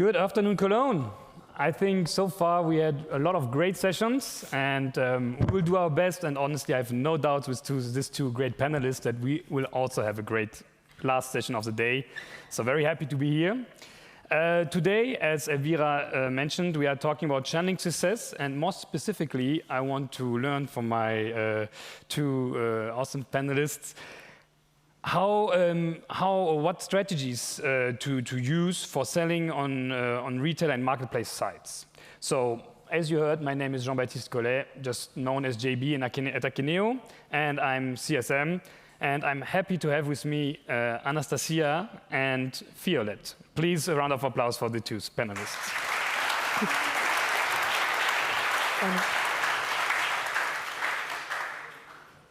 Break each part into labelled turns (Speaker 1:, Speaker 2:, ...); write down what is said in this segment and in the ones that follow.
Speaker 1: Good afternoon, Cologne. I think so far we had a lot of great sessions, and we'll do our best. And honestly, I have no doubts with these two great panelists that we will also have a great last session of the day. So very happy to be here. Today, as Elvira mentioned, we are talking about channeling success, and more specifically, I want to learn from my two awesome panelists what strategies to use for selling on retail and marketplace sites. So, as you heard, my name is Jean-Baptiste Collet, just known as JB at Akeneo, and I'm CSM. And I'm happy to have with me Anastasia and Violette. Please, a round of applause for the two panelists.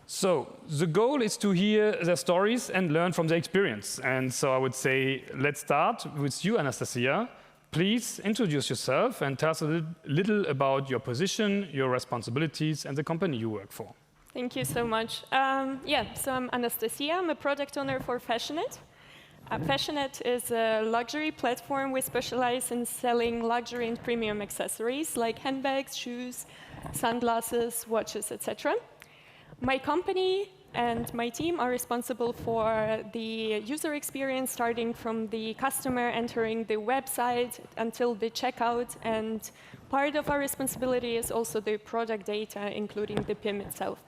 Speaker 1: So, the goal is to hear their stories and learn from their experience. And so I would say, let's start with you, Anastasia. Please introduce yourself and tell us a little about your position, your responsibilities, and the company you work for.
Speaker 2: Thank you so much. So I'm Anastasia. I'm a product owner for fashionette. Fashionette is a luxury platform. We specialize in selling luxury and premium accessories like handbags, shoes, sunglasses, watches, etc. My company and my team are responsible for the user experience, starting from the customer entering the website until the checkout. And part of our responsibility is also the product data, including the PIM itself.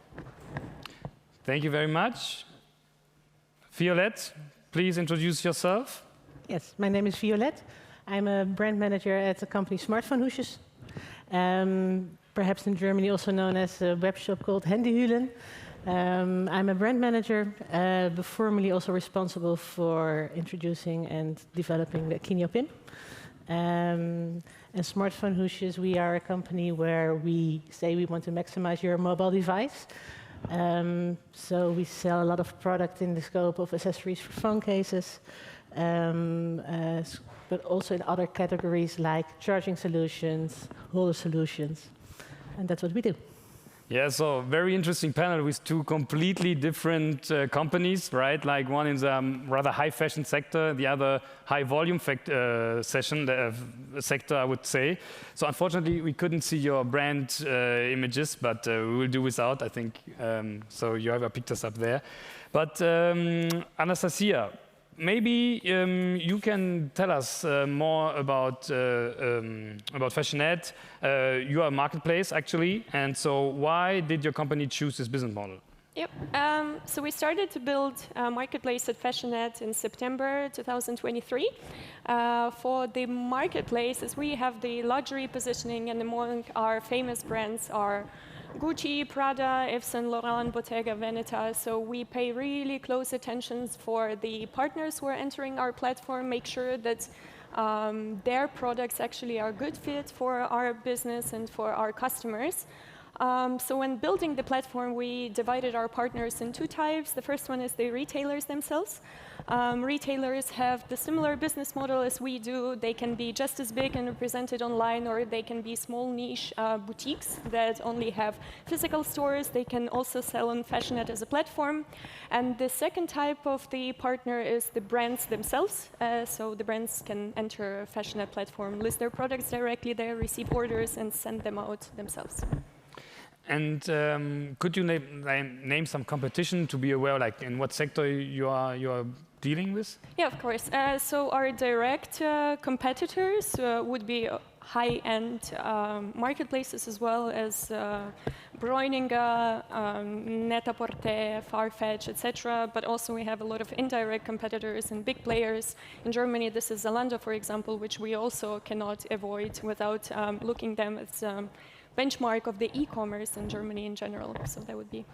Speaker 1: Thank you very much. Violette, please introduce yourself.
Speaker 3: Yes, my name is Violette. I'm a brand manager at the company Smartphonehoesjes. Perhaps in Germany also known as a web shop called Handyhülen. I'm a brand manager, formerly also responsible for introducing and developing the Kineo PIM. And Smartphonehoesjes, we are a company where we say we want to maximize your mobile device. So we sell a lot of product in the scope of accessories for phone cases, but also in other categories like charging solutions, holder solutions, and that's what we do.
Speaker 1: Yeah, so very interesting panel with two completely different companies, right? Like one in the rather high fashion sector, the other high volume sector, I would say. So unfortunately, we couldn't see your brand images, but we will do without, I think. So you have picked us up there. But Anastasia, maybe you can tell us more about fashionette. You are a marketplace, actually, and so why did your company choose this business model?
Speaker 2: Yep. So we started to build a marketplace at fashionette in September 2023. For the marketplaces, we have the luxury positioning, and among our famous brands are Gucci, Prada, Yves Saint Laurent, Bottega Veneta. So we pay really close attention for the partners who are entering our platform, make sure that their products actually are a good fit for our business and for our customers. So when building the platform, we divided our partners in two types. The first one is the retailers themselves. Retailers have the similar business model as we do. They can be just as big and represented online, or they can be small niche boutiques that only have physical stores. They can also sell on fashionette as a platform. And the second type of the partner is the brands themselves. So the brands can enter a fashionette platform, list their products directly there, receive orders, and send them out themselves.
Speaker 1: And could you name some competition to be aware, like in what sector you are dealing with?
Speaker 2: Yeah, of course. So our direct competitors would be high-end marketplaces as well as Breuninger, Net-a-Porter, Farfetch, etc. But also we have a lot of indirect competitors and big players. In Germany, this is Zalando, for example, which we also cannot avoid without looking them as benchmark of the e-commerce in Germany in general. So that would be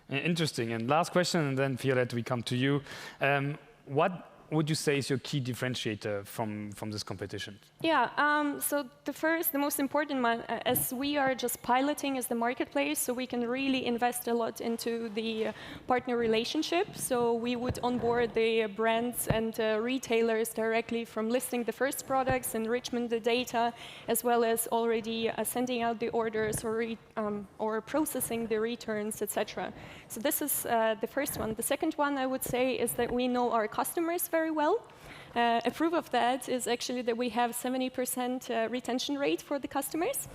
Speaker 1: interesting. And last question, and then Violette, we come to you. What would you say is your key differentiator from this competition?
Speaker 2: Yeah, so the most important one, as we are just piloting as the marketplace, so we can really invest a lot into the partner relationship. So we would onboard the brands and retailers directly from listing the first products, enrichment the data, as well as already sending out the orders or processing the returns, etc. So this is the first one. The second one, I would say, is that we know our customers very well. A proof of that is actually that we have 70% retention rate for the customers.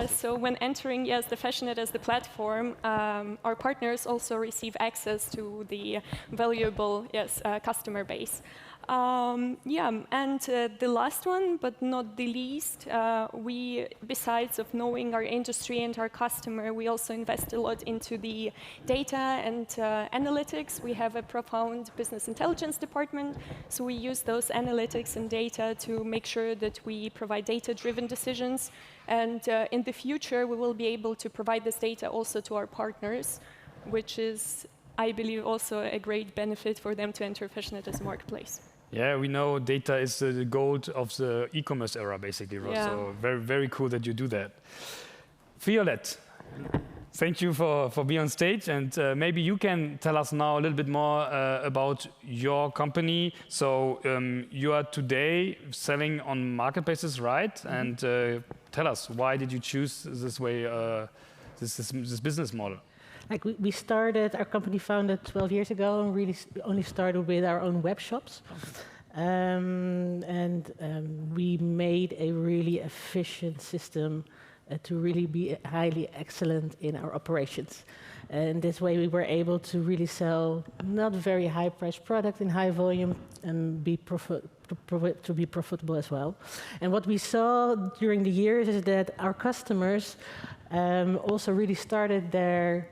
Speaker 2: So when entering the fashionette as the platform, our partners also receive access to the valuable customer base. And the last one, but not the least, we, besides of knowing our industry and our customer, we also invest a lot into the data and analytics. We have a profound business intelligence department, so we use those analytics and data to make sure that we provide data-driven decisions. And in the future, we will be able to provide this data also to our partners, which is, I believe, also a great benefit for them to enter fashionette as a marketplace.
Speaker 1: Yeah, we know data is the gold of the e-commerce era, basically, Ross.
Speaker 2: Yeah.
Speaker 1: So very, very cool that you do that. Violette, thank you for being on stage. And maybe you can tell us now a little bit more about your company. So you are today selling on marketplaces, right? Mm-hmm. And tell us, why did you choose this way, this business model?
Speaker 3: Like we started, our company founded 12 years ago and really only started with our own web shops. We made a really efficient system to really be highly excellent in our operations. And this way we were able to really sell not very high priced product in high volume and be profitable as well. And what we saw during the years is that our customers also really started their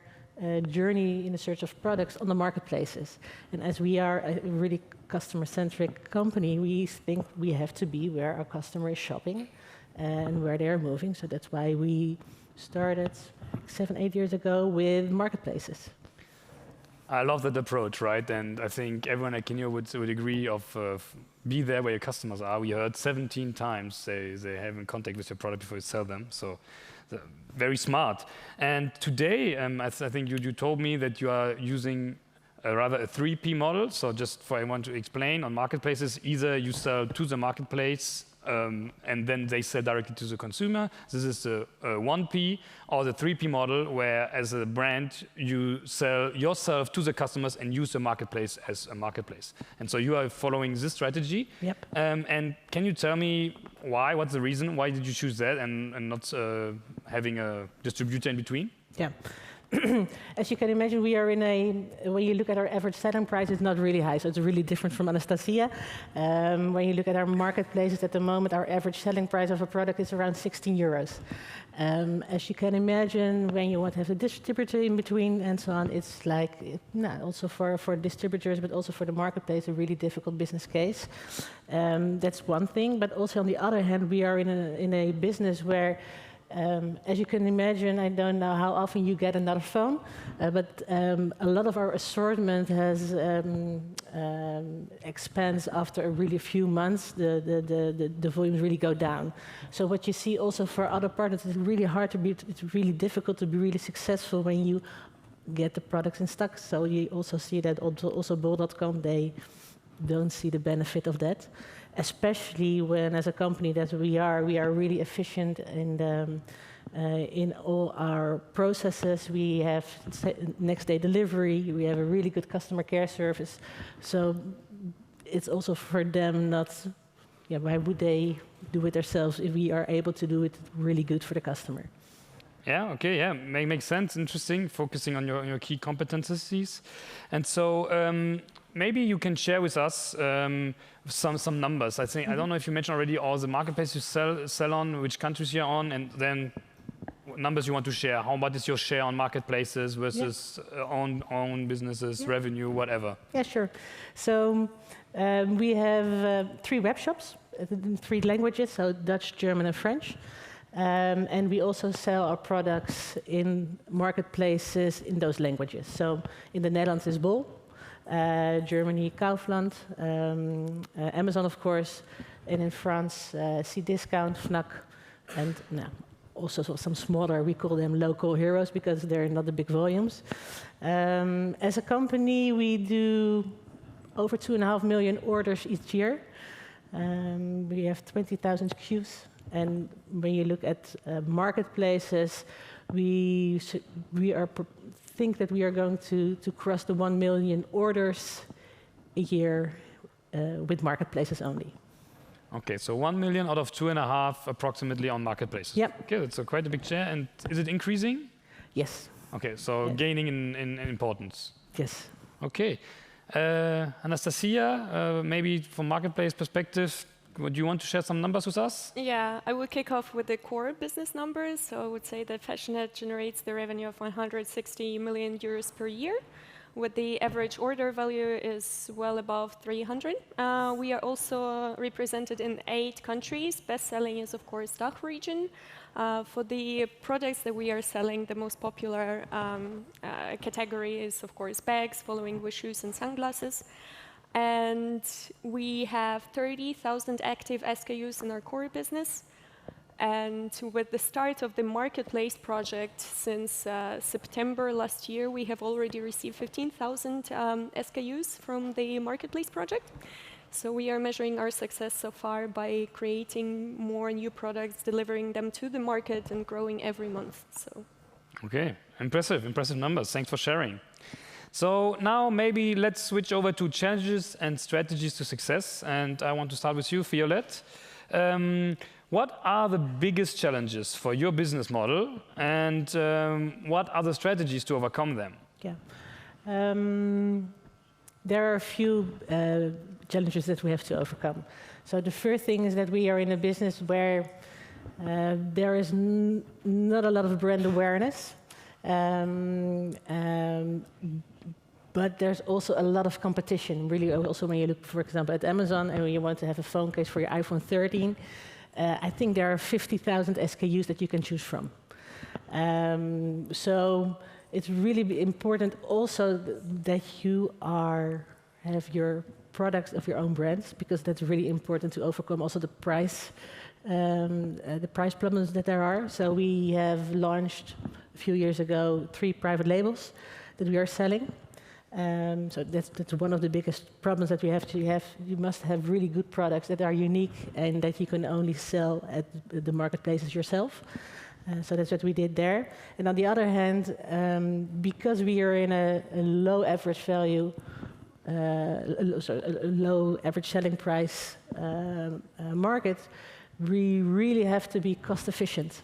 Speaker 3: journey in the search of products on the marketplaces. And as we are a really customer-centric company, we think we have to be where our customer is shopping and where they are moving. So that's why we started 7-8 years ago with marketplaces.
Speaker 1: I love that approach, right? And I think everyone at Kineo would agree of be there where your customers are. We heard 17 times they have in contact with your product before you sell them. So very smart. And today, I think you told me that you are using rather a 3P model. So just for everyone to explain, on marketplaces, either you sell to the marketplace and then they sell directly to the consumer. This is the 1P, or the 3P model, where as a brand you sell yourself to the customers and use the marketplace as a marketplace. And so you are following this strategy.
Speaker 3: Yep.
Speaker 1: And can you tell me why? What's the reason? Why did you choose that and not having a distributor in between?
Speaker 3: Yeah. As you can imagine, we are when you look at our average selling price, it's not really high, so it's really different from Anastasia. When you look at our marketplaces at the moment, our average selling price of a product is around 16 euros. As you can imagine, when you want to have a distributor in between and so on, it's like, also for distributors, but also for the marketplace, a really difficult business case. That's one thing, but also on the other hand, we are in a business where as you can imagine, I don't know how often you get another phone, but a lot of our assortment has expands after a really few months. The volumes really go down. So what you see also for other products is really hard to be. It's really difficult to be really successful when you get the products in stock. So you also see that also bol.com, they don't see the benefit of that. Especially when, as a company that we are really efficient in all our processes. We have next day delivery. We have a really good customer care service. So it's also for them not. Yeah, why would they do it themselves if we are able to do it really good for the customer?
Speaker 1: Yeah. Okay. Yeah. Makes sense. Interesting. Focusing on your key competencies, and so. Maybe you can share with us some numbers. I think I don't know if you mentioned already all the marketplaces you sell on, which countries you're on, and then numbers you want to share. How much is your share on marketplaces versus own businesses, revenue, whatever?
Speaker 3: Yeah, sure. So we have 3 web shops in 3 languages, so Dutch, German, and French. And we also sell our products in marketplaces in those languages. So in the Netherlands is Bol. Germany, Kaufland, Amazon, of course, and in France, Cdiscount, Fnac, and also some smaller, we call them local heroes because they're not the big volumes. As a company, we do over 2.5 million orders each year. We have 20,000 SKUs, and when you look at marketplaces, we think that we are going to cross the 1 million orders a year with marketplaces only.
Speaker 1: Okay, so 1 million out of 2.5 approximately on marketplaces.
Speaker 3: Yep.
Speaker 1: Okay, that's quite a big share. And is it increasing?
Speaker 3: Yes.
Speaker 1: Okay, so
Speaker 3: Yes.
Speaker 1: gaining in importance.
Speaker 3: Yes.
Speaker 1: Okay. Anastasia, maybe from marketplace perspective, would you want to share some numbers with us?
Speaker 2: Yeah, I will kick off with the core business numbers. So I would say that fashionette generates the revenue of 160 million euros per year, with the average order value is well above 300. We are also represented in 8 countries. Best selling is, of course, DACH region. For the products that we are selling, the most popular category is, of course, bags, following with shoes and sunglasses. And we have 30,000 active SKUs in our core business. And with the start of the marketplace project since September last year, we have already received 15,000 SKUs from the marketplace project. So we are measuring our success so far by creating more new products, delivering them to the market, and growing every month. So.
Speaker 1: Okay, impressive numbers. Thanks for sharing. So now maybe let's switch over to challenges and strategies to success. And I want to start with you, Violette. What are the biggest challenges for your business model, and what are the strategies to overcome them?
Speaker 3: Yeah. There are a few challenges that we have to overcome. So the first thing is that we are in a business where there is not a lot of brand awareness, but there's also a lot of competition. Really, also when you look, for example, at Amazon and when you want to have a phone case for your iPhone 13, I think there are 50,000 SKUs that you can choose from. So it's really important also that you have your products of your own brands, because that's really important to overcome also the price problems that there are. So we have launched a few years ago 3 private labels that we are selling. So that's one of the biggest problems that we have to have. You must have really good products that are unique and that you can only sell at the marketplaces yourself. So that's what we did there. And on the other hand, because we are in a low average value, a low average selling price market, we really have to be cost efficient.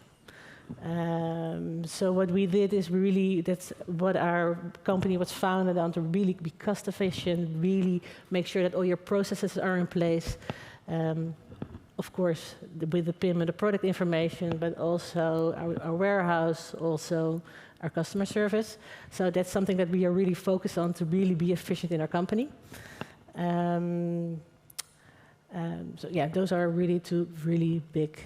Speaker 3: So what we did is that's what our company was founded on, to really be cost efficient, really make sure that all your processes are in place. Of course, with the PIM and the product information, but also our warehouse, also our customer service. So that's something that we are really focused on to really be efficient in our company. So yeah, those are really 2 really big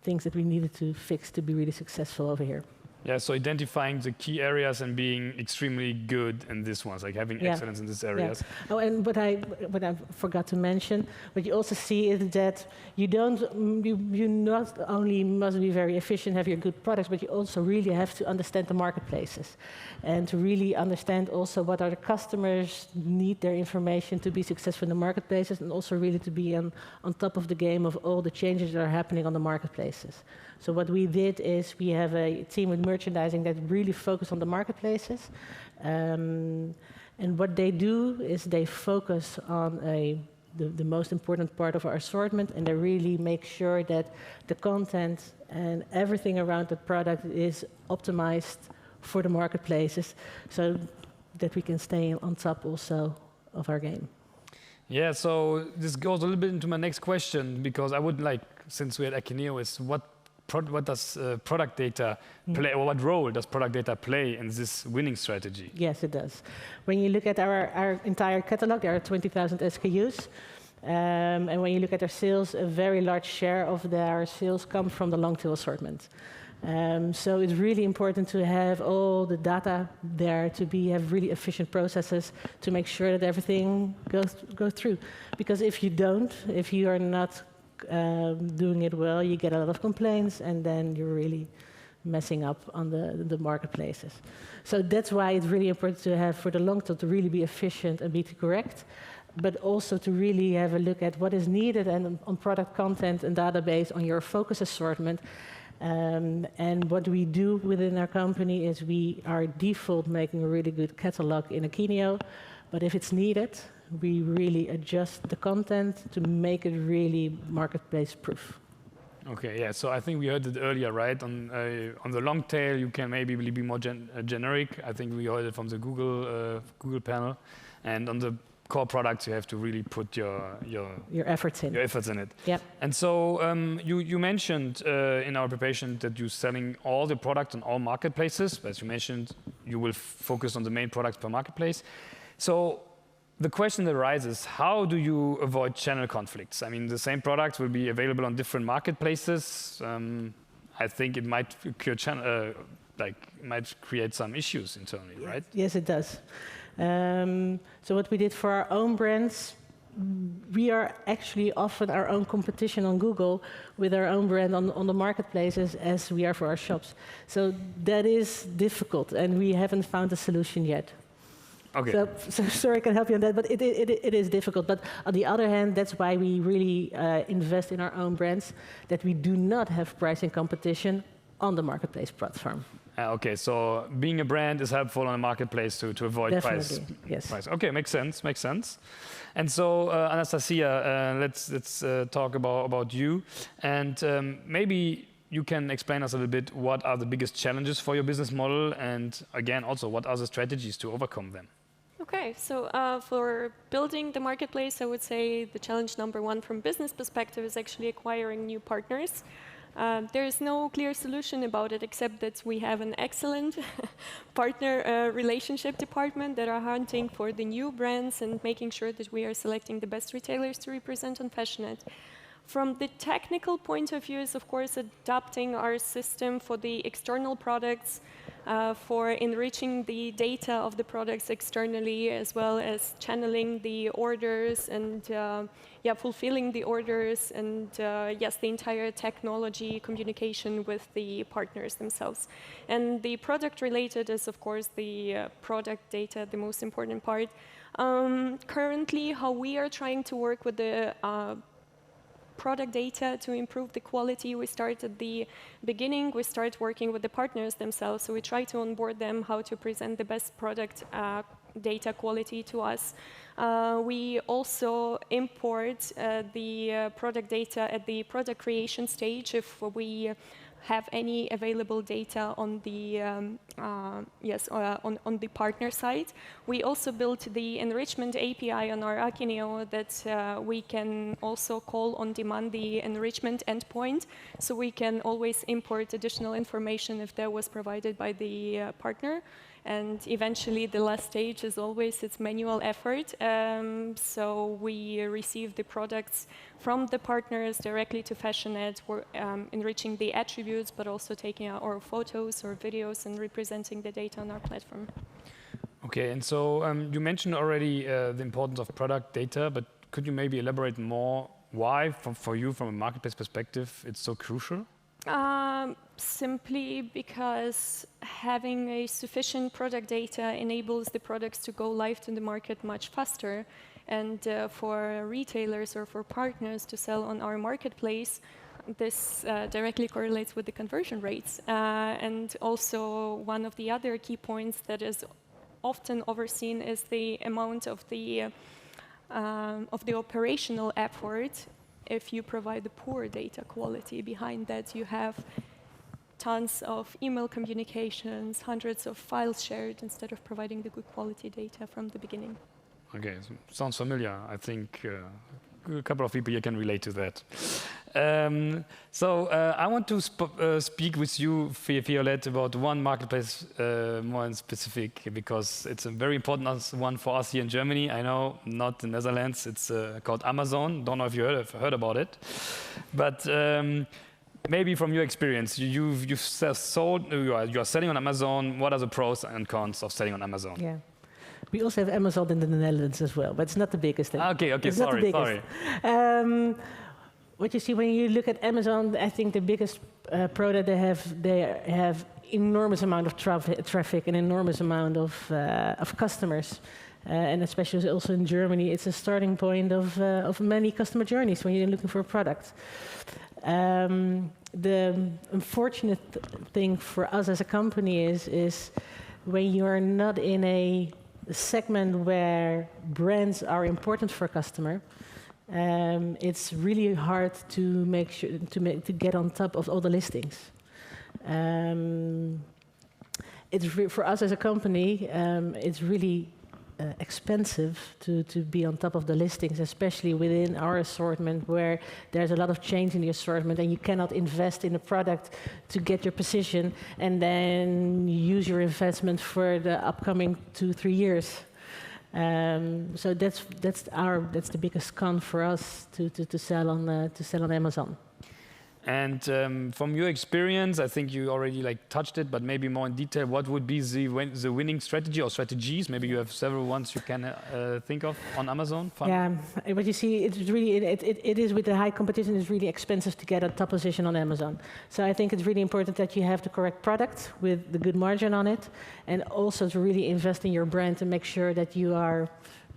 Speaker 3: things that we needed to fix to be really successful over here.
Speaker 1: Yeah, so identifying the key areas and being extremely good in these ones, like having excellence in these areas.
Speaker 3: Yeah. Oh, and what I forgot to mention, what you also see is that you not only must be very efficient, have your good products, but you also really have to understand the marketplaces and to really understand also what are the customers need their information to be successful in the marketplaces, and also really to be on top of the game of all the changes that are happening on the marketplaces. So what we did is we have a team with merchandising that really focus on the marketplaces. And what they do is they focus on the most important part of our assortment, and they really make sure that the content and everything around the product is optimized for the marketplaces, so that we can stay on top also of our game.
Speaker 1: Yeah, so this goes a little bit into my next question, because I would like, since we're at Akineo, is what does product data play, or what role does product data play in this winning strategy?
Speaker 3: Yes, it does. When you look at our entire catalog, there are 20,000 SKUs. And when you look at our sales, a very large share of our sales come from the long-tail assortment. So it's really important to have all the data there, to have really efficient processes to make sure that everything goes through. Because if you are not doing it well, you get a lot of complaints, and then you're really messing up on the marketplaces. So that's why it's really important to have, for the long term, to really be efficient and be correct, but also to really have a look at what is needed and on product content and database on your focus assortment. And what we do within our company is we are default making a really good catalog in Akineo, but if it's needed, we really adjust the content to make it really marketplace proof.
Speaker 1: Okay, yeah. So I think we heard it earlier, right? On the long tail, you can maybe be more generic. I think we heard it from the Google panel, and on the core products, you have to really put your
Speaker 3: efforts in.
Speaker 1: Your efforts in it.
Speaker 3: Yep.
Speaker 1: And so you mentioned in our preparation that you're selling all the products on all marketplaces. As you mentioned, you will focus on the main products per marketplace. So the question that arises, how do you avoid channel conflicts? I mean, the same products will be available on different marketplaces. I think it might might create some issues internally, right?
Speaker 3: Yes, it does. So what we did for our own brands, we are actually often our own competition on Google with our own brand on the marketplaces as we are for our shops. So that is difficult, and we haven't found a solution yet.
Speaker 1: Okay.
Speaker 3: So sorry, I can help you on that, but it is difficult. But on the other hand, that's why we really invest in our own brands, that we do not have pricing competition on the marketplace platform.
Speaker 1: Okay, so being a brand is helpful on a marketplace to avoid
Speaker 3: Definitely, yes.
Speaker 1: price. Okay, makes sense. And so, Anastasia, let's talk about you. And maybe you can explain us a little bit what are the biggest challenges for your business model, and again, also what are the strategies to overcome them?
Speaker 2: Okay, so for building the marketplace, I would say the challenge number one from business perspective is actually acquiring new partners. There is no clear solution about it, except that we have an excellent partner relationship department that are hunting for the new brands and making sure that we are selecting the best retailers to represent on fashionette. From the technical point of view is, of course, adapting our system for the external products, for enriching the data of the products externally, as well as channeling the orders and fulfilling the orders, and yes, the entire technology communication with the partners themselves. And the product related is, of course, the product data, the most important part. Currently, how we are trying to work with the product data to improve the quality. We start at the beginning, we start working with the partners themselves, so we try to onboard them how to present the best product data quality to us. We also import the product data at the product creation stage if we have any available data on the on the partner side. We also built the enrichment API on our Akineo that we can also call on demand the enrichment endpoint, so we can always import additional information if that was provided by the partner. And eventually, the last stage is always its manual effort. So we receive the products from the partners directly to fashionette, enriching the attributes, but also taking out our photos or videos and representing the data on our platform.
Speaker 1: Okay, and so you mentioned already the importance of product data, but could you maybe elaborate more why, for you, from a marketplace perspective, it's so crucial?
Speaker 2: Simply because having a sufficient product data enables the products to go live to the market much faster. And for retailers or for partners to sell on our marketplace, this directly correlates with the conversion rates. And also one of the other key points that is often overseen is the amount of the operational effort. If you provide the poor data quality behind that, you have tons of email communications, hundreds of files shared, instead of providing the good quality data from the beginning.
Speaker 1: Okay, so sounds familiar. I think a couple of people here can relate to that. So I want to speak with you, Violette, about one marketplace more in specific, because it's a very important one for us here in Germany. I know, not in the Netherlands. It's called Amazon. Don't know if you heard about it, but maybe from your experience, you've sold. You are selling on Amazon. What are the pros and cons of selling on Amazon?
Speaker 3: Yeah. We also have Amazon in the Netherlands as well, but it's not the biggest thing.
Speaker 1: Okay,
Speaker 3: it's
Speaker 1: sorry.
Speaker 3: What you see when you look at Amazon, I think the biggest pro that they have enormous amount of traffic, an enormous amount of customers, and especially also in Germany, it's a starting point of many customer journeys when you're looking for a product. The unfortunate thing for us as a company is when you are not in a segment where brands are important for a customer, it's really hard to make sure to get on top of all the listings. For us as a company, it's really expensive to be on top of the listings, especially within our assortment, where there's a lot of change in the assortment, and you cannot invest in a product to get your position and then use your investment for the upcoming 2-3 years. So that's the biggest con for us to sell on Amazon.
Speaker 1: And from your experience, I think you already touched it, but maybe more in detail, what would be the winning strategy or strategies? Maybe you have several ones you can think of on Amazon.
Speaker 3: Yeah, but you see, it's really it is with the high competition. It's really expensive to get a top position on Amazon. So I think it's really important that you have the correct product with the good margin on it, and also to really invest in your brand and make sure that you are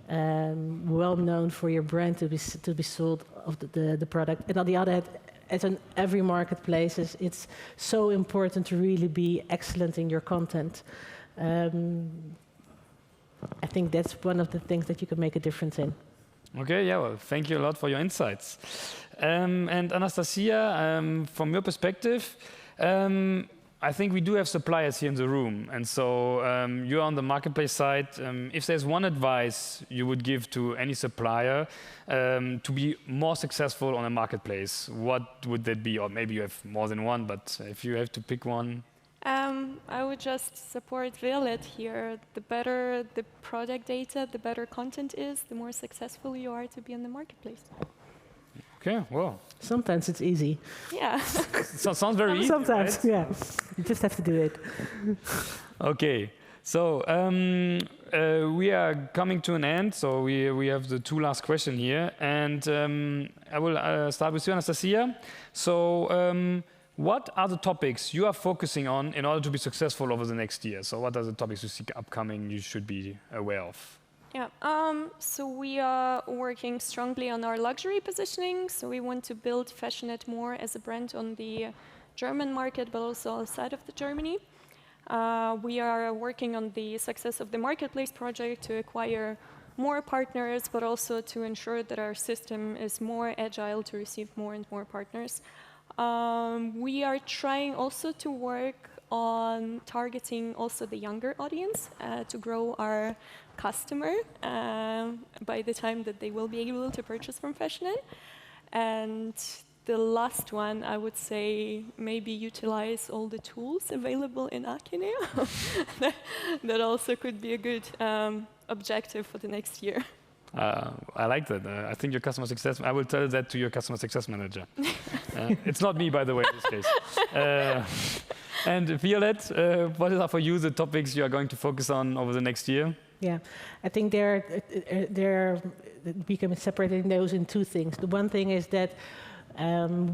Speaker 3: well known for your brand to be sold of the product. And on the other hand, as in every marketplace, it's so important to really be excellent in your content. I think that's one of the things that you can make a difference in.
Speaker 1: Okay, yeah, well, thank you a lot for your insights. And Anastasia, from your perspective, I think we do have suppliers here in the room, and so you're on the marketplace side. If there's one advice you would give to any supplier to be more successful on a marketplace, what would that be? Or maybe you have more than one, but if you have to pick one.
Speaker 2: I would just support Violet here. The better the product data, the better content is, the more successful you are to be on the marketplace.
Speaker 1: Okay, well.
Speaker 3: Sometimes it's easy.
Speaker 2: Yeah.
Speaker 1: So, sounds very easy,
Speaker 3: sometimes,
Speaker 1: right?
Speaker 3: yeah. You just have to do it.
Speaker 1: Okay, so we are coming to an end. So we have the 2 last questions here, and I will start with you, Anastasia. So what are the topics you are focusing on in order to be successful over the next year? So what are the topics you see upcoming you should be aware of?
Speaker 2: Yeah, so we are working strongly on our luxury positioning. So we want to build fashionette more as a brand on the German market, but also outside of Germany. We are working on the success of the marketplace project to acquire more partners, but also to ensure that our system is more agile to receive more and more partners. We are trying also to work on targeting also the younger audience to grow our customer by the time that they will be able to purchase from fashionette. And the last one, I would say, maybe utilize all the tools available in Akineo. That also could be a good objective for the next year.
Speaker 1: I like that. I think your customer success, I will tell that to your customer success manager. It's not me, by the way, in this case. And Violet, what are for you the topics you are going to focus on over the next year?
Speaker 3: Yeah, I think we can separate those in 2 things. The one thing is that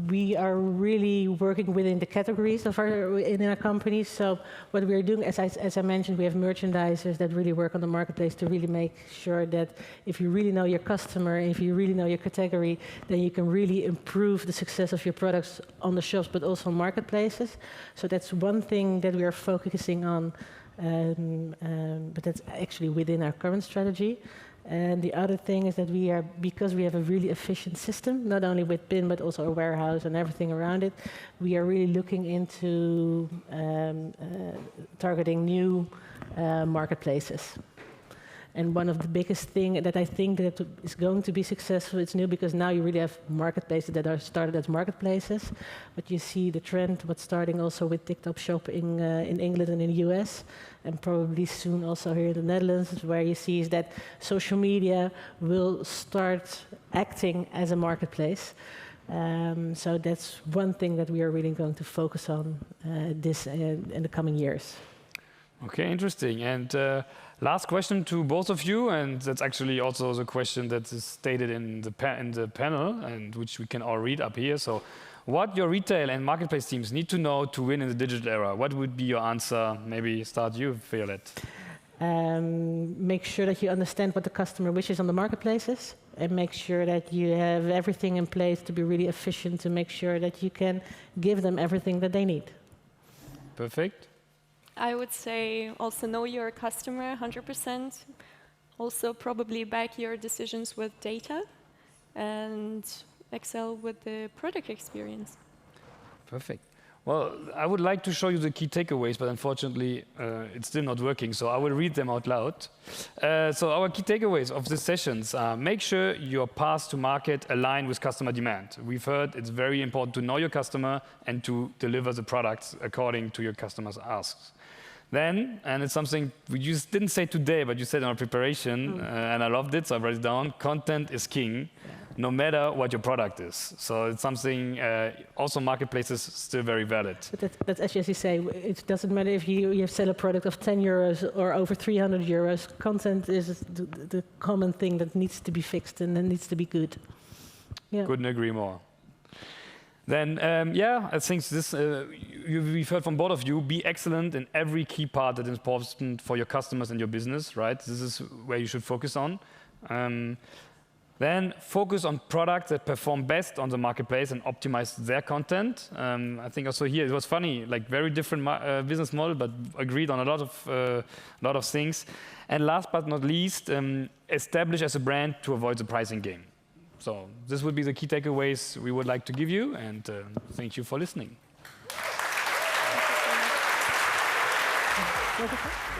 Speaker 3: we are really working within the categories in our company. So what we are doing, as I mentioned, we have merchandisers that really work on the marketplace to really make sure that if you really know your customer, if you really know your category, then you can really improve the success of your products on the shops, but also on marketplaces. So that's one thing that we are focusing on, but that's actually within our current strategy. And the other thing is that because we have a really efficient system, not only with PIN, but also a warehouse and everything around it, we are really looking into targeting new marketplaces. And one of the biggest things that I think that is going to be successful, it's new because now you really have marketplaces that are started as marketplaces. But you see the trend, what's starting also with TikTok Shop in England and in the US, and probably soon also here in the Netherlands, where you see is that social media will start acting as a marketplace. So that's one thing that we are really going to focus on in the coming years.
Speaker 1: Okay, interesting. And last question to both of you, and that's actually also the question that is stated in the panel, and which we can all read up here. So, what your retail and marketplace teams need to know to win in the digital era? What would be your answer? Maybe start you, Violet.
Speaker 3: Make sure that you understand what the customer wishes on the marketplaces, and make sure that you have everything in place to be really efficient, to make sure that you can give them everything that they need.
Speaker 1: Perfect.
Speaker 2: I would say also know your customer 100%. Also probably back your decisions with data and excel with the product experience.
Speaker 1: Perfect. Well, I would like to show you the key takeaways, but unfortunately, it's still not working, so I will read them out loud. So our key takeaways of the sessions are: make sure your path to market align with customer demand. We've heard it's very important to know your customer and to deliver the products according to your customers' asks. Then, and it's something we just didn't say today, but you said in our preparation, and I loved it, so I wrote it down: content is king, no matter what your product is. So it's something, also marketplaces still very valid.
Speaker 3: But as you say, it doesn't matter if you sell a product of 10 euros or over 300 euros. Content is the common thing that needs to be fixed and it needs to be good. Yeah.
Speaker 1: Couldn't agree more. Then, I think this, we've heard from both of you, be excellent in every key part that is important for your customers and your business, right? This is where you should focus on. Then focus on products that perform best on the marketplace and optimize their content. I think also here it was funny, like very different business model, but agreed on a lot of things. And last but not least, establish as a brand to avoid the pricing game. So this would be the key takeaways we would like to give you, and thank you for listening.
Speaker 3: Thank you.